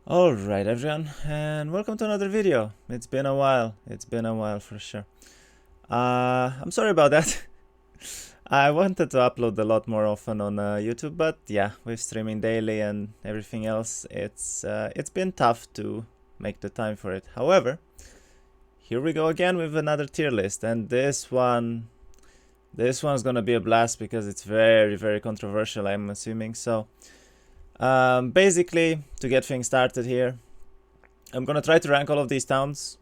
Alright everyone, and welcome to another video. It's been a while for sure. I'm sorry about that. I wanted to upload a lot more often on YouTube, but yeah, with streaming daily and everything else, it's been tough to make the time for it. However, here we go again with another tier list, and this one's gonna be a blast because it's very controversial, I'm assuming. So basically, to get things started here, I'm gonna try to rank all of these towns,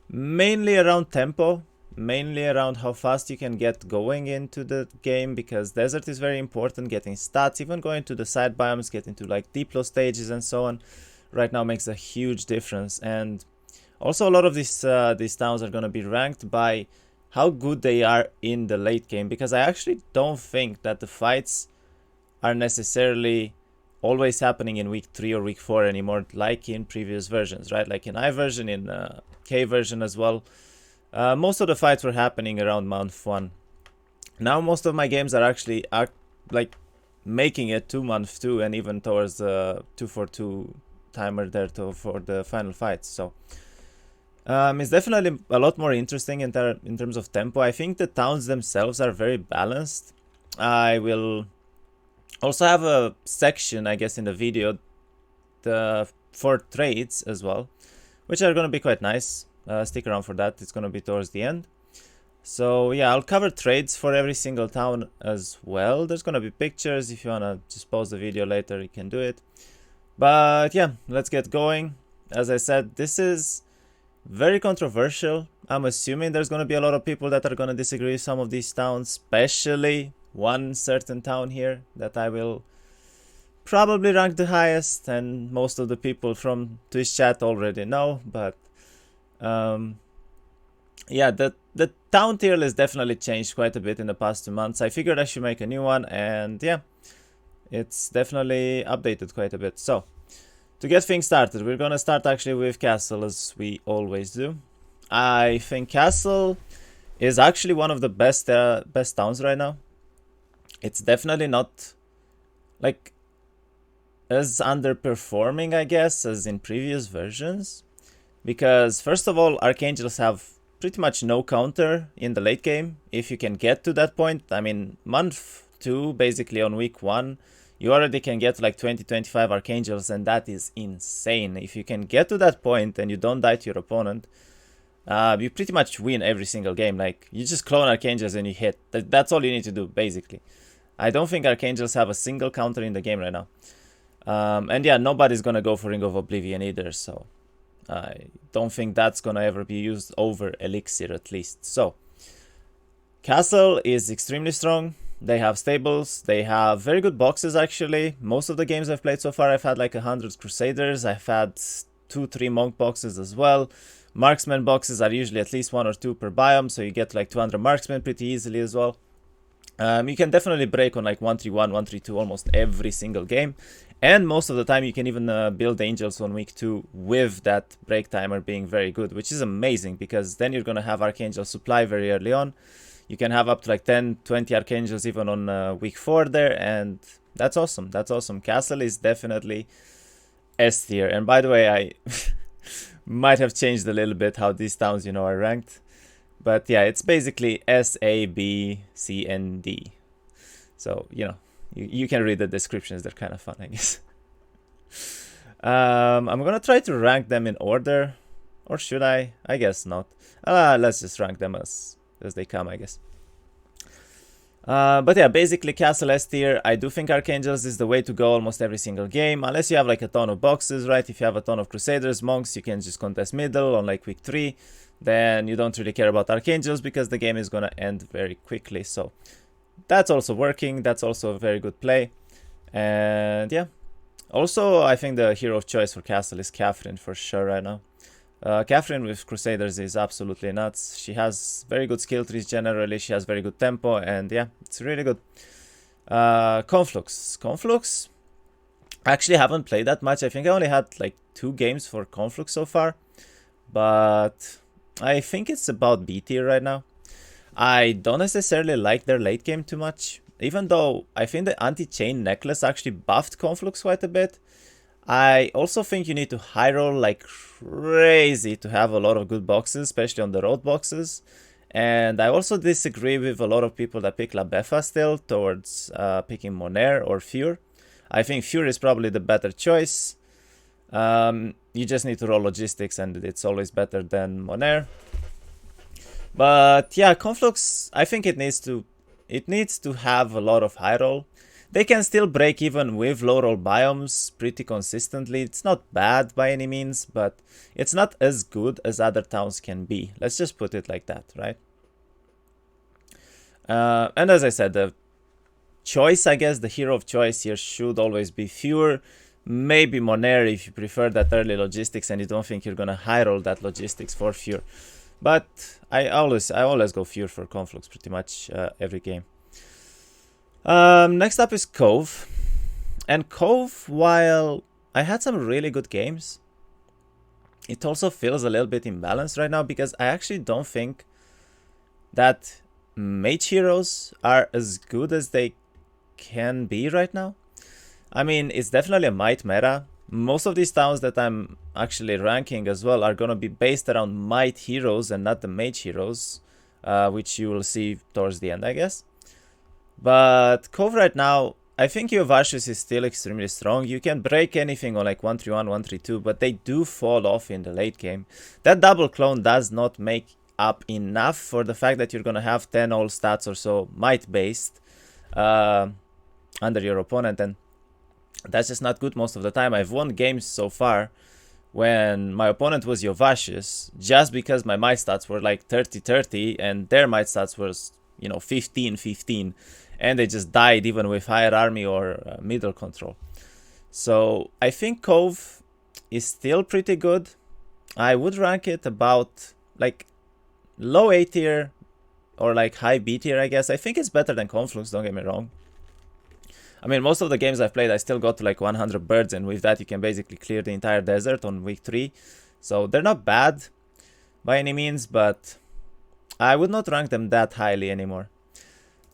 mainly around tempo, mainly around how fast you can get going into the game, because desert is very important. Getting stats, even going to the side biomes, getting to like diplo stages and so on, right now makes a huge difference. And also a lot of these towns are gonna be ranked by how good they are in the late game, because I actually don't think that the fights are necessarily always happening in week 3 or week 4 anymore, like in previous versions, right? Like in I version, in K version as well. Most of the fights were happening around month 1. Now most of my games are actually like making it to month 2 and even towards the 242 timer there for the final fights. So it's definitely a lot more interesting in terms of tempo. I think the towns themselves are very balanced. I will also have a section, I guess, in the video for trades as well, which are going to be quite nice. Stick around for that. It's going to be towards the end. So yeah, I'll cover trades for every single town as well. There's going to be pictures. If you want to just pause the video later, you can do it. But yeah, let's get going. As I said, this is very controversial. I'm assuming there's going to be a lot of people that are going to disagree with some of these towns, especially one certain town here that I will probably rank the highest, and most of the people from Twitch chat already know. But yeah, the town tier list definitely changed quite a bit in the past 2 months. I figured I should make a new one, and yeah, it's definitely updated quite a bit. So to get things started, we're gonna start actually with Castle, as we always do. I think Castle is actually one of the best towns right now. It's definitely not like as underperforming, I guess, as in previous versions, because first of all, Archangels have pretty much no counter in the late game. If you can get to that point, I mean, month 2, basically on week 1, you already can get like 20-25 Archangels, and that is insane. If you can get to that point and you don't die to your opponent, you pretty much win every single game. Like, you just clone Archangels and you hit. That's all you need to do, basically. I don't think Archangels have a single counter in the game right now. And yeah, nobody's gonna go for Ring of Oblivion either, so I don't think that's gonna ever be used over Elixir, at least. So Castle is extremely strong. They have stables, they have very good boxes actually. Most of the games I've played so far, I've had like 100 Crusaders, I've had 2-3 Monk boxes as well. Marksman boxes are usually at least 1 or 2 per biome, so you get like 200 Marksmen pretty easily as well. You can definitely break on like 131, 132 almost every single game. And most of the time you can even build Angels on week 2 with that break timer being very good, which is amazing, because then you're going to have Archangel supply very early on. You can have up to like 10, 20 Archangels even on week 4 there, and that's awesome. That's awesome. Castle is definitely S tier. And by the way, I might have changed a little bit how these towns, you know, are ranked. But yeah, it's basically S, A, B, C, and D. So, you know, you can read the descriptions. They're kind of fun, I guess. I'm gonna try to rank them in order. Or should I? I guess not. Let's just rank them as they come, I guess. But yeah, basically Castle S tier. I do think Archangels is the way to go almost every single game, unless you have like a ton of boxes, right? If you have a ton of Crusaders, Monks, you can just contest middle on like week 3. Then you don't really care about Archangels because the game is gonna end very quickly. So that's also working. That's also a very good play. And yeah, also I think the hero of choice for Castle is Catherine for sure right now. Catherine with Crusaders is absolutely nuts. She has very good skill trees generally. She has very good tempo, and yeah, it's really good. Conflux. I actually haven't played that much. I think I only had like 2 games for Conflux so far, but I think it's about B tier right now. I don't necessarily like their late game too much, even though I think the anti-chain necklace actually buffed Conflux quite a bit, I also think you need to high roll like crazy to have a lot of good boxes, especially on the road boxes. And I also disagree with a lot of people that pick La Befa still towards picking Monair or Fure. I think Fure is probably the better choice. You just need to roll logistics and it's always better than Monair. But yeah, Conflux, I think it needs to have a lot of high roll. They can still break even with low roll biomes pretty consistently. It's not bad by any means, but it's not as good as other towns can be. Let's just put it like that, right? And as I said, the choice, I guess, the hero of choice here should always be Fure. Maybe Monair if you prefer that early logistics and you don't think you're gonna high roll that logistics for Fure. But I always go Fure for Conflux pretty much every game. Next up is Cove. And Cove, while I had some really good games, it also feels a little bit imbalanced right now because I actually don't think that mage heroes are as good as they can be right now. I mean, it's definitely a might meta. Most of these towns that I'm actually ranking as well are going to be based around might heroes and not the mage heroes, which you will see towards the end, I guess. But Cove right now, I think your Varshus is still extremely strong. You can break anything on like 131, 132, but they do fall off in the late game. That double clone does not make up enough for the fact that you're going to have 10 all stats or so might based under your opponent, and that's just not good most of the time. I've won games so far when my opponent was Jovashis just because my might stats were like 30-30 and their might stats was, you know, 15-15, and they just died even with higher army or middle control. So I think Cove is still pretty good. I would rank it about like low A tier or like high B tier, I guess. I think it's better than Conflux, don't get me wrong. I mean, most of the games I've played, I still got to like 100 birds, and with that you can basically clear the entire desert on week 3. So they're not bad by any means, but I would not rank them that highly anymore.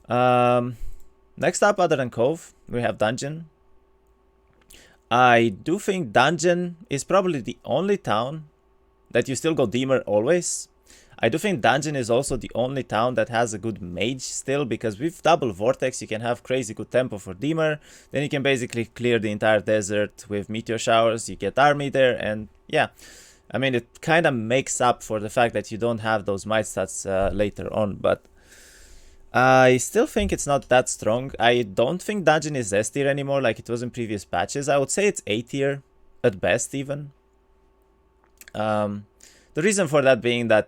Next up, other than Cove, we have Dungeon. I do think Dungeon is probably the only town that you still go Deemer always. I do think Dungeon is also the only town that has a good mage still, because with double Vortex you can have crazy good tempo for Deemer. Then you can basically clear the entire desert with meteor showers, you get army there, and yeah. I mean, it kind of makes up for the fact that you don't have those might stats later on, but I still think it's not that strong. I don't think Dungeon is S tier anymore like it was in previous patches. I would say it's A tier at best even. The reason for that being that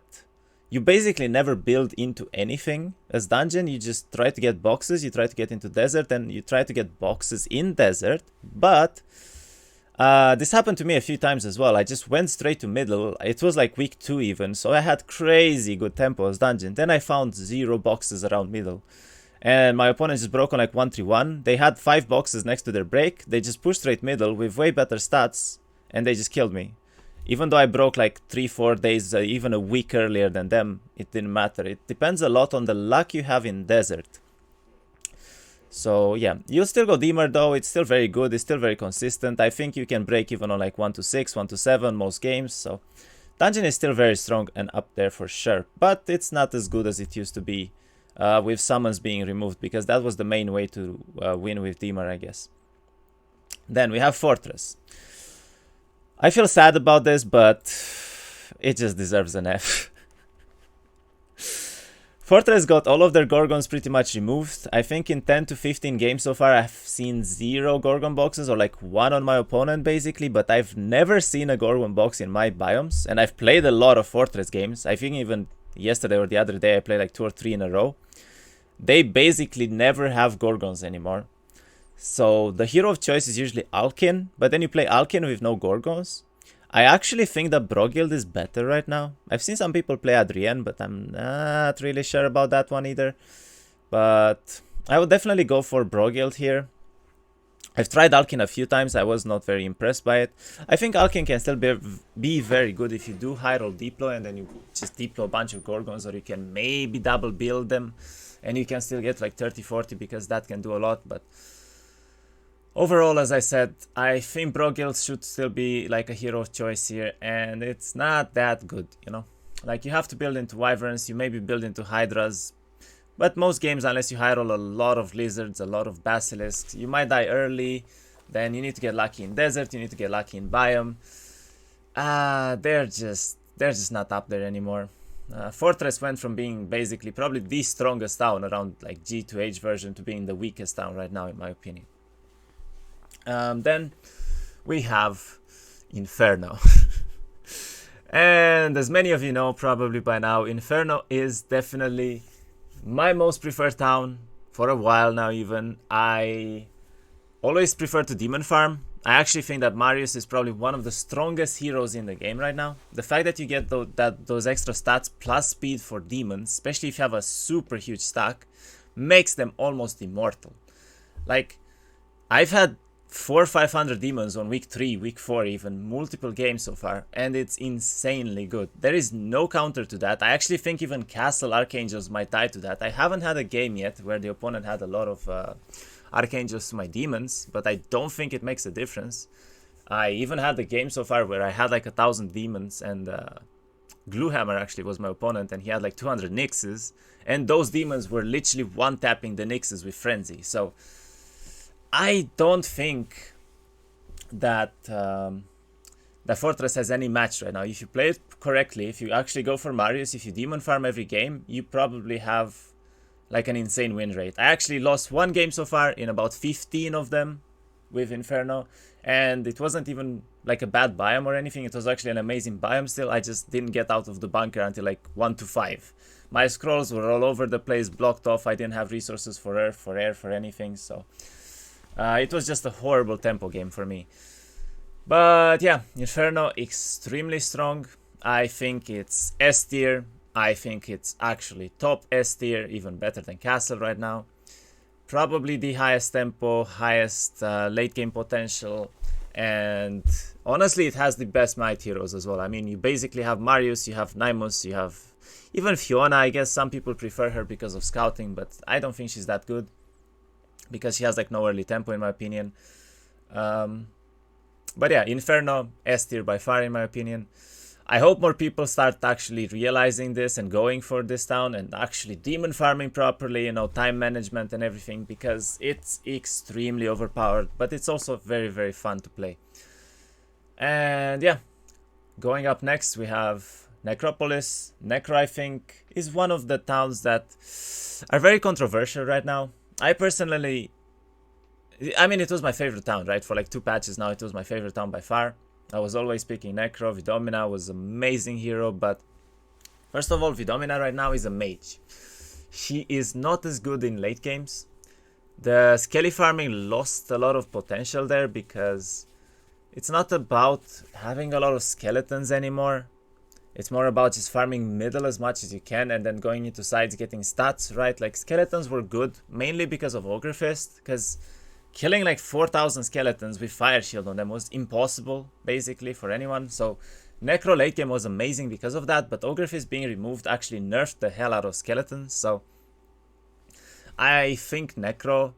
you basically never build into anything as Dungeon. You just try to get boxes, you try to get into desert, and you try to get boxes in desert. But this happened to me a few times as well. I just went straight to middle. It was like week 2 even, so I had crazy good tempo as Dungeon. Then I found 0 boxes around middle. And my opponent just broke on like 131. They had 5 boxes next to their break. They just pushed straight middle with way better stats, and they just killed me. Even though I broke like 3-4 days, even a week earlier than them, it didn't matter. It depends a lot on the luck you have in desert. So yeah, you'll still go Deemer though. It's still very good. It's still very consistent. I think you can break even on like 1-6, 1-7 most games. So Dungeon is still very strong and up there for sure. But it's not as good as it used to be with summons being removed, because that was the main way to win with Deemer, I guess. Then we have Fortress. I feel sad about this, but it just deserves an F. Fortress got all of their Gorgons pretty much removed. I think in 10 to 15 games so far, I've seen 0 Gorgon boxes, or like 1 on my opponent basically, but I've never seen a Gorgon box in my biomes, and I've played a lot of Fortress games. I think even yesterday or the other day, I played like 2 or 3 in a row. They basically never have Gorgons anymore. So the hero of choice is usually Alkin, but then you play Alkin with no Gorgons. I actually think that Brogild is better right now. I've seen some people play Adrienne, but I'm not really sure about that one either. But I would definitely go for Brogild here. I've tried Alkin a few times. I was not very impressed by it. I think Alkin can still be very good if you do high roll deploy and then you just deploy a bunch of Gorgons, or you can maybe double build them and you can still get like 30-40 because that can do a lot. But overall, as I said, I think Broguild should still be like a hero of choice here, and it's not that good, you know. Like, you have to build into Wyverns, you maybe build into Hydras, but most games, unless you high roll a lot of Lizards, a lot of Basilisks, you might die early, then you need to get lucky in Desert, you need to get lucky in Biome. They're just not up there anymore. Fortress went from being basically probably the strongest town around like G to H version to being the weakest town right now, in my opinion. Then we have Inferno. And as many of you know probably by now, Inferno is definitely my most preferred town for a while now even. I always prefer to demon farm. I actually think that Marius is probably one of the strongest heroes in the game right now. The fact that you get those extra stats plus speed for demons, especially if you have a super huge stack, makes them almost immortal. Like, I've had 400 or 500 demons on week 3, week 4 even, multiple games so far, and it's insanely good. There is no counter to that. I actually think even Castle Archangels might die to that. I haven't had a game yet where the opponent had a lot of Archangels to my demons, but I don't think it makes a difference. I even had a game so far where I had like 1,000 demons, and Gluehammer actually was my opponent, and he had like 200 Nyxes, and those demons were literally one-tapping the Nyxes with Frenzy. So I don't think that that Fortress has any match right now. If you play it correctly, if you actually go for Marius, if you demon farm every game, you probably have like an insane win rate. I actually lost one game so far in about 15 of them with Inferno, and it wasn't even like a bad biome or anything. It was actually an amazing biome still. I just didn't get out of the bunker until like 1 to 5. My scrolls were all over the place, blocked off. I didn't have resources for earth, for air, for anything, so it was just a horrible tempo game for me. But yeah, Inferno, extremely strong. I think it's S tier. I think it's actually top S tier, even better than Castle right now. Probably the highest tempo, highest late game potential, and honestly it has the best might heroes as well. I mean, you basically have Marius, you have Nymus, you have even Fiona. I guess some people prefer her because of scouting, but I don't think she's that good because she has like no early tempo in my opinion. But yeah, Inferno, S tier by far in my opinion. I hope more people start actually realizing this and going for this town and actually demon farming properly, you know, time management and everything, because it's extremely overpowered, but it's also very, very fun to play. And yeah, going up next we have Necropolis. Necro, I think, is one of the towns that are very controversial right now. I personally, I mean, it was my favorite town, right? For like 2 patches now, it was my favorite town by far. I was always picking Necro. Vidomina was an amazing hero, but first of all, Vidomina right now is a mage. She is not as good in late games. The skelly farming lost a lot of potential there because it's not about having a lot of skeletons anymore. It's more about just farming middle as much as you can and then going into sides getting stats, right? Like, skeletons were good mainly because of Ogre Fist, because killing like 4,000 skeletons with Fire Shield on them was impossible, basically, for anyone. So Necro late game was amazing because of that, but Ogre Fist being removed actually nerfed the hell out of skeletons. So I think Necro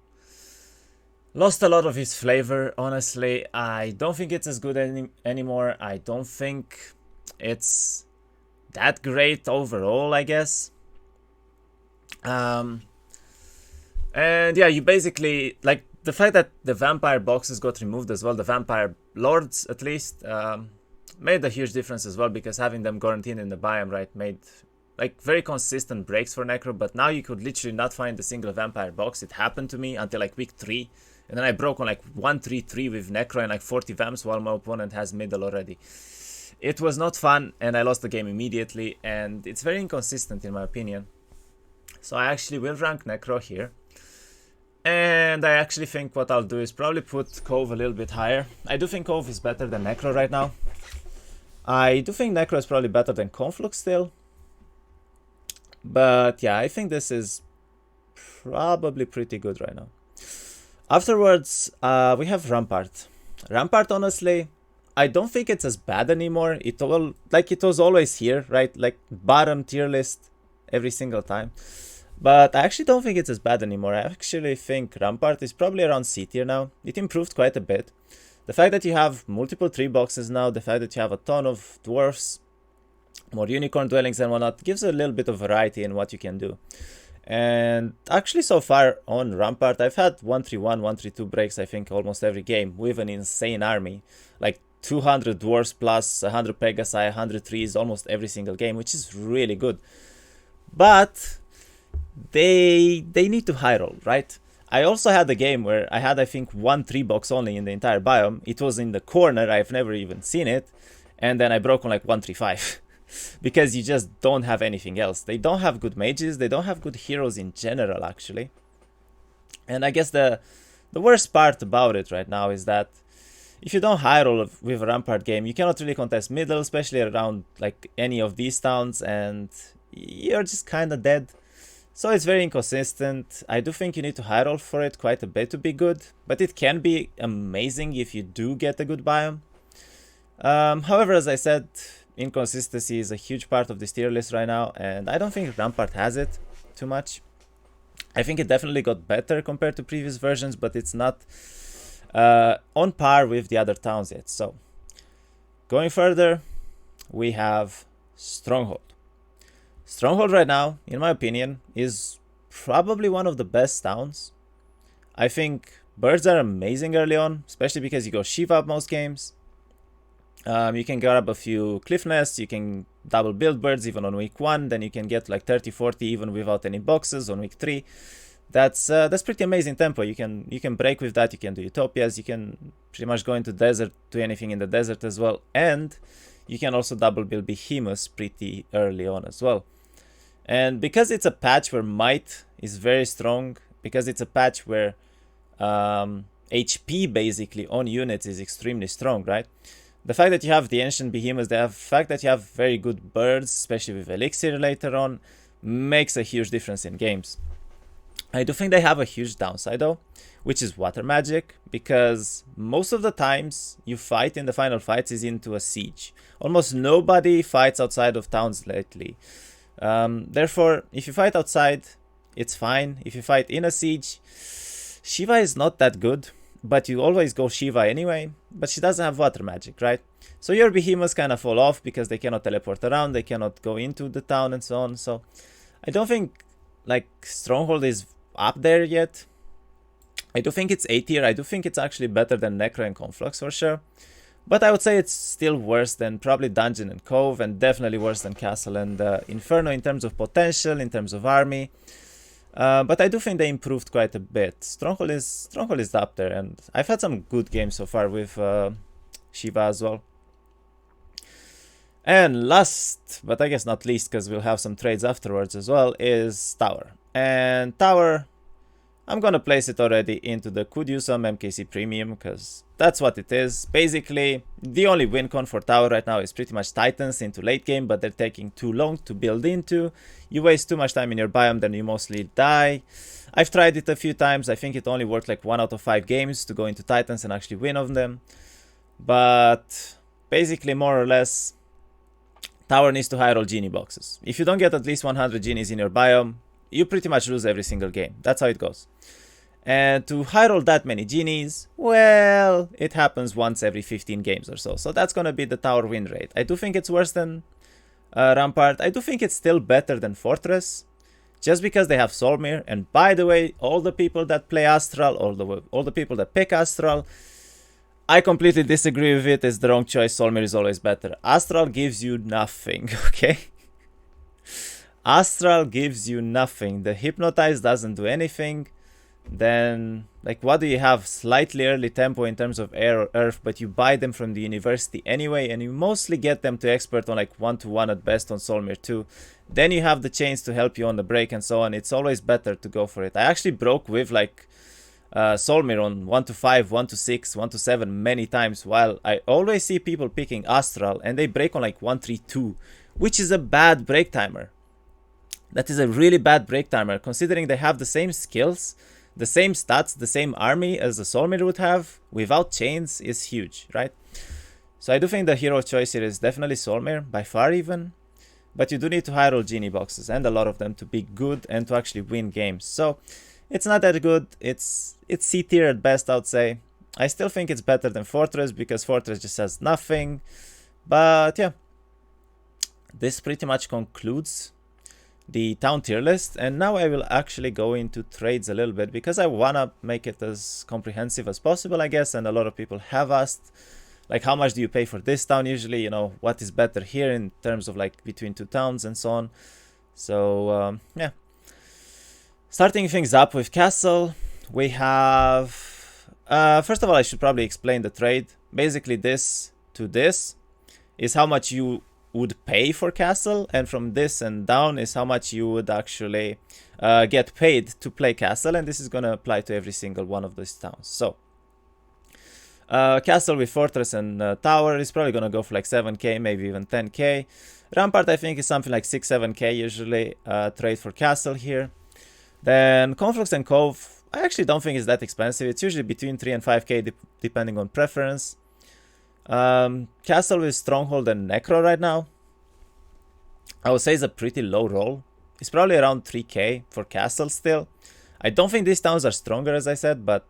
lost a lot of his flavor, honestly. I don't think it's as good anymore. I don't think it's that great overall, I guess. And yeah, you basically, like, the fact that the vampire boxes got removed as well, the vampire lords at least, made a huge difference as well, because having them quarantined in the biome, right, made like very consistent breaks for Necro. But now you could literally not find a single vampire box. It happened to me until like week 3, and then I broke on like 1-3-3 with Necro and like 40 vamps while my opponent has middle already. It was not fun, and I lost the game immediately, and it's very inconsistent in my opinion. So I actually will rank Necro here. And I actually think what I'll do is probably put Cove a little bit higher. I do think Cove is better than Necro right now. I do think Necro is probably better than Conflux still. But yeah, I think this is probably pretty good right now. Afterwards, we have Rampart. Rampart, honestly, I don't think it's as bad anymore. It was always here, right? Like bottom tier list every single time. But I actually don't think it's as bad anymore. I actually think Rampart is probably around C tier now. It improved quite a bit. The fact that you have multiple tree boxes now, the fact that you have a ton of dwarfs, more unicorn dwellings and whatnot, gives a little bit of variety in what you can do. And actually so far on Rampart, I've had 131, 132 breaks, I think, almost every game with an insane army. Like 200 dwarfs plus 100 pegasi, 100 trees almost every single game, which is really good. But they need to high roll, right? I also had a game where I had, I think, one tree box only in the entire biome. It was in the corner, I've never even seen it. And then I broke on like 135. Because you just don't have anything else. They don't have good mages, they don't have good heroes in general, actually. And I guess the worst part about it right now is that if you don't high roll with a Rampart game, you cannot really contest middle, especially around like any of these towns, and you're just kind of dead. So it's very inconsistent. I do think you need to high roll for it quite a bit to be good, but it can be amazing if you do get a good biome. However, as I said, inconsistency is a huge part of this tier list right now, and I don't think Rampart has it too much. I think it definitely got better compared to previous versions, but it's not on par with the other towns yet. So, going further, we have Stronghold. Stronghold right now, in my opinion, is probably one of the best towns. I think birds are amazing early on, especially because you go Shiva up most games. You can grab a few cliff nests, you can double build birds even on week 1, then you can get like 30-40 even without any boxes on week 3. That's pretty amazing tempo. You can break with that, you can do utopias, you can pretty much go into desert, do anything in the desert as well, and you can also double build behemoths pretty early on as well. And because it's a patch where might is very strong, because it's a patch where HP basically on units is extremely strong, right? The fact that you have the ancient behemoths, the fact that you have very good birds, especially with elixir later on, makes a huge difference in games. I do think they have a huge downside though, which is water magic, because most of the times you fight in the final fights is into a siege. Almost nobody fights outside of towns lately. Therefore, if you fight outside, it's fine. If you fight in a siege, Shiva is not that good, but you always go Shiva anyway, but she doesn't have water magic, right? So your behemoths kind of fall off because they cannot teleport around, they cannot go into the town and so on. So I don't think like Stronghold is up there yet. I do think it's A tier. I do think it's actually better than Necro and Conflux for sure. But I would say it's still worse than probably Dungeon and Cove, and definitely worse than Castle and Inferno in terms of potential, in terms of army. But I do think they improved quite a bit. Stronghold is up there, and I've had some good games so far with Shiva as well. And last, but I guess not least, because we'll have some trades afterwards as well, is Tower. And Tower, I'm gonna place it already into the could use some MKC premium, because that's what it is. Basically, the only win con for Tower right now is pretty much Titans into late game, but they're taking too long to build into. You waste too much time in your biome, then you mostly die. I've tried it a few times. I think it only worked like 1 out of 5 games to go into Titans and actually win on them. But basically, more or less, Tower needs to high roll genie boxes. If you don't get at least 100 genies in your biome, you pretty much lose every single game. That's how it goes. And to high roll that many genies, well, it happens once every 15 games or so. So that's gonna be the Tower win rate. I do think it's worse than Rampart. I do think it's still better than Fortress, just because they have Solmir. And by the way, all the people that play Astral, all the people that pick Astral, I completely disagree with it. It's the wrong choice. Solmir is always better. Astral gives you nothing, okay? Astral gives you nothing. The Hypnotize doesn't do anything. Then, like, what do you have? Slightly early tempo in terms of air or earth, but you buy them from the university anyway, and you mostly get them to expert on like 1-1 at best on Solmir 2. Then you have the chains to help you on the break and so on. It's always better to go for it. I actually broke with like Solmir on 1-5, 1-6, 1-7 many times, while I always see people picking Astral and they break on like 1-3-2, which is a bad break timer. That is a really bad break timer, considering they have the same skills, the same stats, the same army as the Solmir would have, without chains is huge, right? So I do think the hero choice here is definitely Solmir, by far even. but you do need to high roll genie boxes, and a lot of them, to be good and to actually win games. So it's not that good. It's C tier at best, I would say. I still think it's better than Fortress, because Fortress just has nothing. But yeah, this pretty much concludes the town tier list, and now I will actually go into trades a little bit, because I wanna make it as comprehensive as possible, I guess. And a lot of people have asked, like, how much do you pay for this town usually, you know, what is better here in terms of like between two towns and so on. So yeah, starting things up with castle, we have first of all, I should probably explain the trade. Basically, this to this is how much you would pay for castle, and from this and down is how much you would actually get paid to play castle, and this is gonna apply to every single one of these towns. So castle with fortress and tower is probably gonna go for like 7k, maybe even 10k. Rampart, I think, is something like 6-7k usually. Trade for castle here. Then Conflux and Cove, I actually don't think it's that expensive. It's usually between 3 and 5k depending on preference. Castle with Stronghold and Necro right now, I would say is a pretty low roll. It's probably around 3k for castle still. I don't think these towns are stronger, as I said, but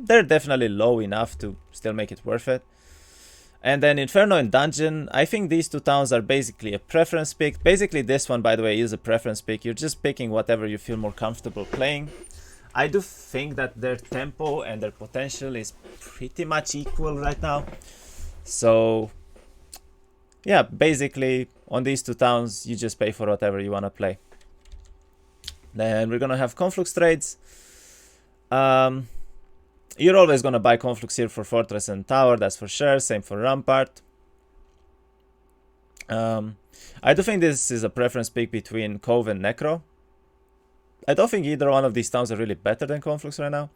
they're definitely low enough to still make it worth it. And then Inferno and Dungeon, I think these two towns are basically a preference pick. Basically this one, by the way, is a preference pick. You're just picking whatever you feel more comfortable playing. I do think that their tempo and their potential is pretty much equal right now. So yeah, basically on these two towns, you just pay for whatever you want to play. Then we're going to have Conflux Trades. You're always going to buy Conflux here for Fortress and Tower, that's for sure. Same for Rampart. I do think this is a preference pick between Cove and Necro. I don't think either one of these towns are really better than Conflux right now.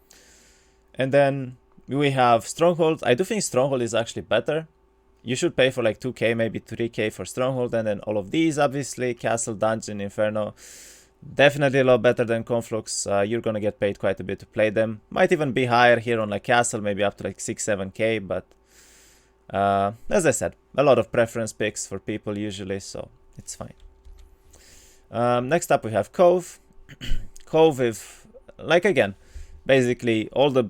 And then we have Stronghold. I do think Stronghold is actually better. You should pay for like 2k, maybe 3k for Stronghold. And then all of these, obviously, Castle, Dungeon, Inferno. Definitely a lot better than Conflux. You're gonna get paid quite a bit to play them. Might even be higher here on like Castle, maybe up to like 6-7k. But as I said, a lot of preference picks for people usually, so it's fine. Next up we have Cove. Cove with, like, again, basically all the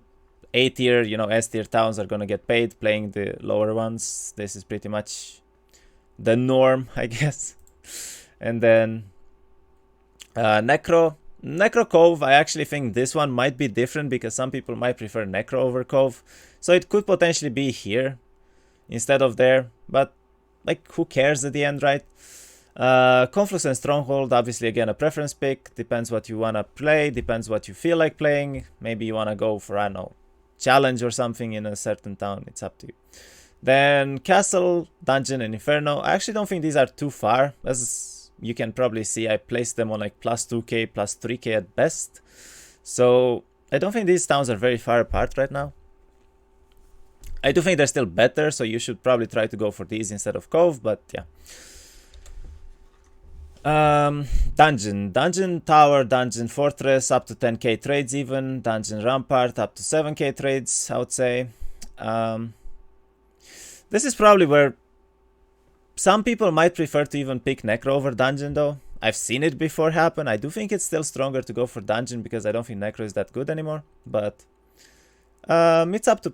A tier, you know, S tier towns are gonna get paid playing the lower ones. This is pretty much the norm, I guess. And then Necro Cove, I actually think this one might be different because some people might prefer Necro over Cove. So it could potentially be here instead of there, but like, who cares at the end, right? Conflux and Stronghold, obviously, again, a preference pick. Depends what you want to play, depends what you feel like playing. Maybe you want to go for, I don't know, challenge or something in a certain town. It's up to you. Then Castle, Dungeon, and Inferno. I actually don't think these are too far. As you can probably see, I placed them on like plus 2k, plus 3k at best. So I don't think these towns are very far apart right now. I do think they're still better, so you should probably try to go for these instead of Cove, but yeah. Dungeon, Tower, Dungeon, Fortress, up to 10k trades even. Dungeon, Rampart, up to 7k trades, I would say. This is probably where some people might prefer to even pick Necro over Dungeon, though. I've seen it before happen. I do think it's still stronger to go for Dungeon because I don't think Necro is that good anymore. But it's up to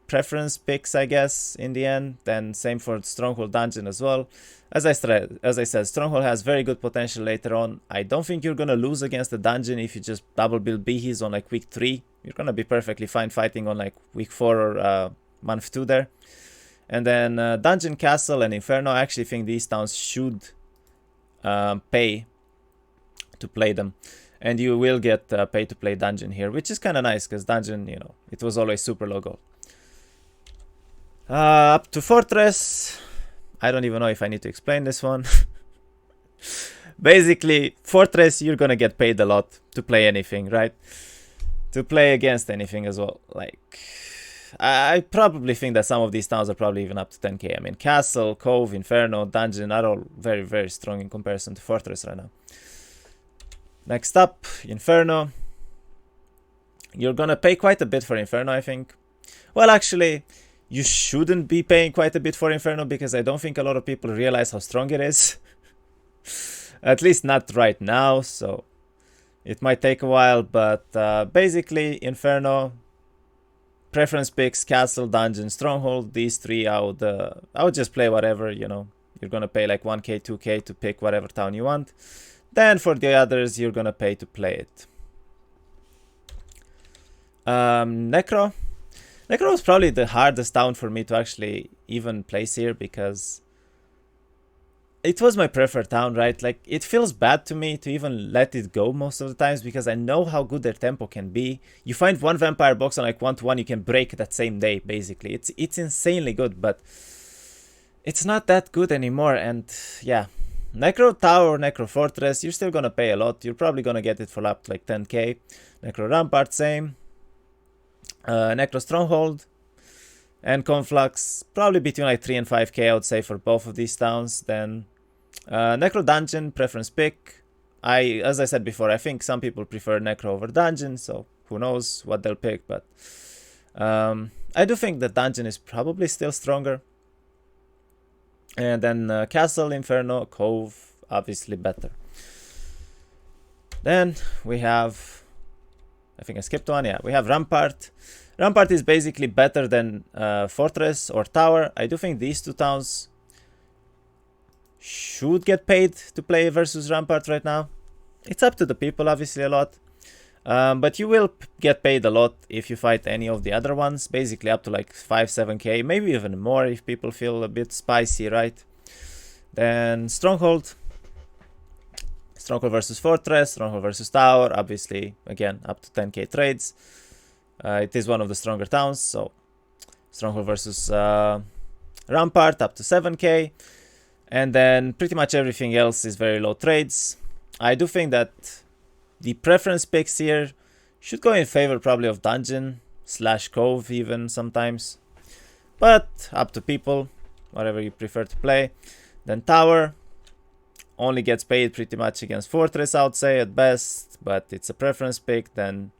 preference picks, I guess, in the end. Then same for Stronghold Dungeon as well. As I said, Stronghold has very good potential later on. I don't think you're gonna lose against the Dungeon if you just double build Behes on like week 3. You're gonna be perfectly fine fighting on like week 4 or month 2 there. And then Dungeon, Castle, and Inferno, I actually think these towns should pay to play them. And you will get paid to play Dungeon here, which is kind of nice because Dungeon, you know, it was always super low gold. Up to Fortress. I don't even know if I need to explain this one. Basically, Fortress, you're gonna get paid a lot to play anything, right? To play against anything as well. Like, I probably think that some of these towns are probably even up to 10k. I mean, Castle, Cove, Inferno, Dungeon are all very, very strong in comparison to Fortress right now. Next up, Inferno. You're gonna pay quite a bit for Inferno, I think. Well, actually, you shouldn't be paying quite a bit for Inferno because I don't think a lot of people realize how strong it is. At least not right now, so it might take a while, but basically Inferno, preference picks, castle, dungeon, stronghold, these three I would just play whatever, you know. You're gonna pay like 1k, 2k to pick whatever town you want. Then for the others, you're gonna pay to play it. Necro was probably the hardest town for me to actually even place here, because it was my preferred town, right? Like, it feels bad to me to even let it go most of the times, because I know how good their tempo can be. You find one vampire box on like 1-to-1, you can break that same day, basically. It's insanely good, but it's not that good anymore. And yeah, Necro Tower, Necro Fortress, you're still gonna pay a lot. You're probably gonna get it for up to like 10k. Necro Rampart, same. Necro Stronghold and Conflux, probably between like 3 and 5k, I would say, for both of these towns. Then Necro Dungeon, preference pick. As I said before, I think some people prefer Necro over Dungeon, so who knows what they'll pick, but I do think that Dungeon is probably still stronger. And then Castle, Inferno, Cove, obviously better. Then we have, I think I skipped one, yeah, we have Rampart. Rampart is basically better than Fortress or Tower. I do think these two towns should get paid to play versus Rampart right now. It's up to the people, obviously, a lot. But you will get paid a lot if you fight any of the other ones, basically up to like 5-7k, maybe even more if people feel a bit spicy, right? Then Stronghold. Stronghold versus Fortress, Stronghold versus Tower, obviously, again, up to 10k trades. It is one of the stronger towns, so Stronghold versus Rampart, up to 7k. And then pretty much everything else is very low trades. I do think that the preference picks here should go in favor probably of Dungeon / Cove even sometimes. But up to people, whatever you prefer to play. Then Tower only gets paid pretty much against Fortress, I would say, at best. But it's a preference pick, then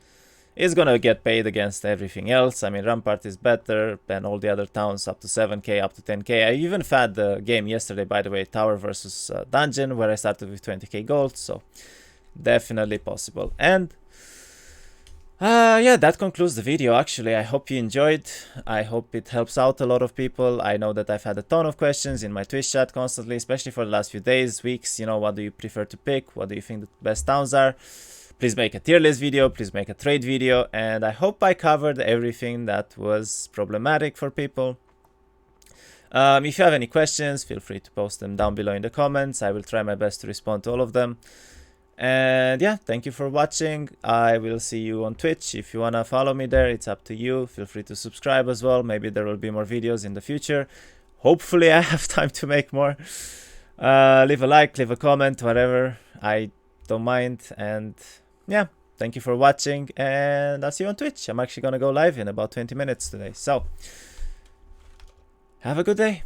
it's gonna get paid against everything else. I mean, Rampart is better than all the other towns, up to 7k, up to 10k. I even had the game yesterday, by the way, Tower versus Dungeon, where I started with 20k gold, so definitely possible. And yeah, that concludes the video. Actually, I hope you enjoyed. I hope it helps out a lot of people. I know that I've had a ton of questions in my Twitch chat constantly, especially for the last few days, weeks. You know, what do you prefer to pick? What do you think the best towns are? Please make a tier list video, please make a trade video, and I hope I covered everything that was problematic for people. If you have any questions, feel free to post them down below in the comments. I will try my best to respond to all of them. And yeah, thank you for watching. I will see you on Twitch. If you wanna follow me there, it's up to you. Feel free to subscribe as well. Maybe there will be more videos in the future. Hopefully I have time to make more. Leave a like, leave a comment, whatever. I don't mind. And yeah, thank you for watching, and I'll see you on Twitch. I'm actually gonna go live in about 20 minutes today, so have a good day.